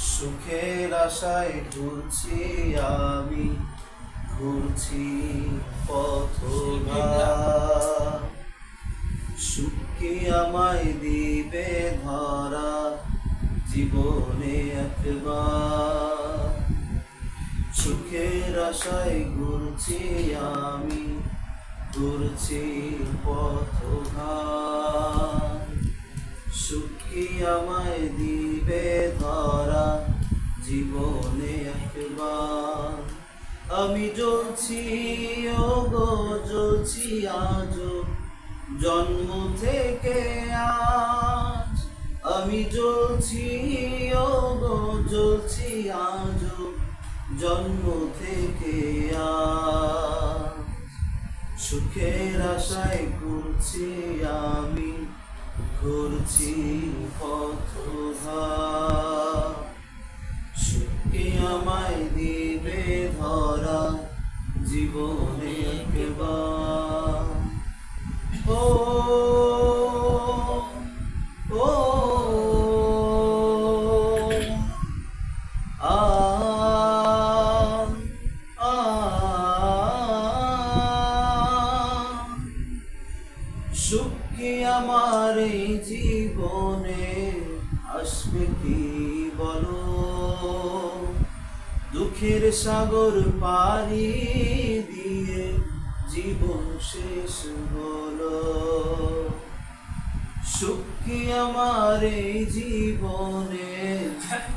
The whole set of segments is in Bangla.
সুখের আশায় ঘুরছি আমি, ঘুরছি পথঘাট। সুখকে আমায় দিবে ধরা জীবনে একবার। সুখের আশায় ঘুরছি আমি, ঘুরছি পথঘাট। সুখী আমায় দিবে ধরা জীবনে একবার। আমি জ্বলছি ওগো জ্বলছি আজও জন্ম থেকে আজ। আমি জ্বলছি ওগো জ্বলছি আজও জন্ম থেকে আজ। সুখের আশায় ঘুরছি আমি, ঘুরছি পথঘাট। সুখী আমায় দিবে ধরা জীবনে একবার। ও ও আ আ সুখ কি আমার এই জীবনে আসবে কি বলো? দুঃখের সাগর পাড়ি দিয়ে জীবন শেষ হলো। সুখ কি আমার এই জীবনে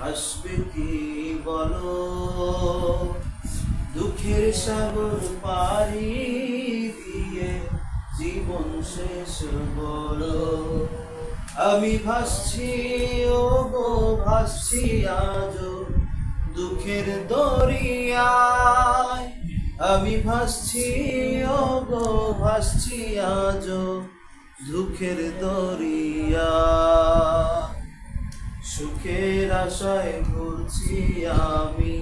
আসবে কি বলো? দুঃখের সাগর পাড়ি দিয়ে জীবন শেষ হলো। আমি ভাসছি ওগো ভাসছি আজও দুঃখের দরিয়ায়। আমি ভাসছি ওগো ভাসছি আজও দুঃখের দরিয়ায়। সুখের আশায় ঘুরছি আমি,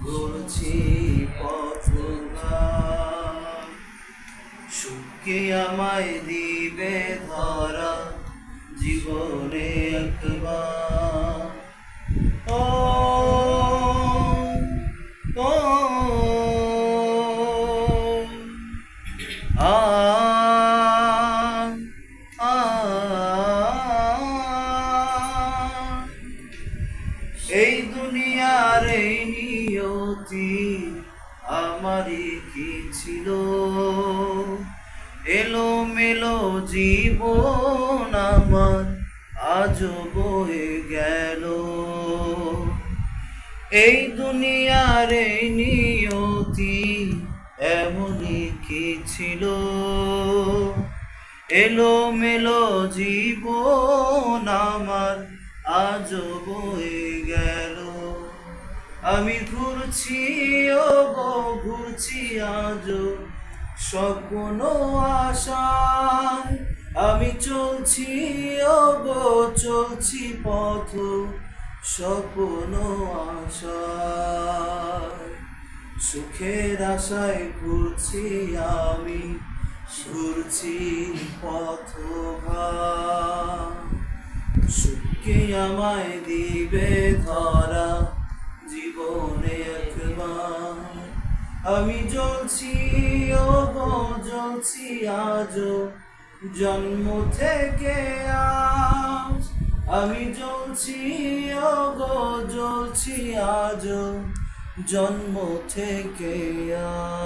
ঘুরছি পথঘাট। সুখকে আমায় দিবে ধরা জীবনে একবার। ও ও আ আ এই দুনিয়ার এই নিয়তি আমারই কি ছিল? এলো মেলো জীবন আমার আজও বয়ে গেল। এই দুনিয়ার এই নিয়তি এমনই কি ছিল? এলো মেলো জীবন আমার আজও বয়ে গেল। আমি ঘুরছি ওগো ঘুরছি আজও স্বপ্ন আশায়। আমি চলছি ওগো চলছি পথ স্বপ্ন আশায়। সুখের আশায় ঘুরছি আমি, ঘুরছি পথঘাট। সুখকে আমায় দিবে ধরা জীবনে একবার। আমি জ্বলছি ওগো জ্বলছি আজও জন্ম থেকে আজ। আমি জ্বলছি ওগো জ্বলছি আজও জন্ম থেকে আজ।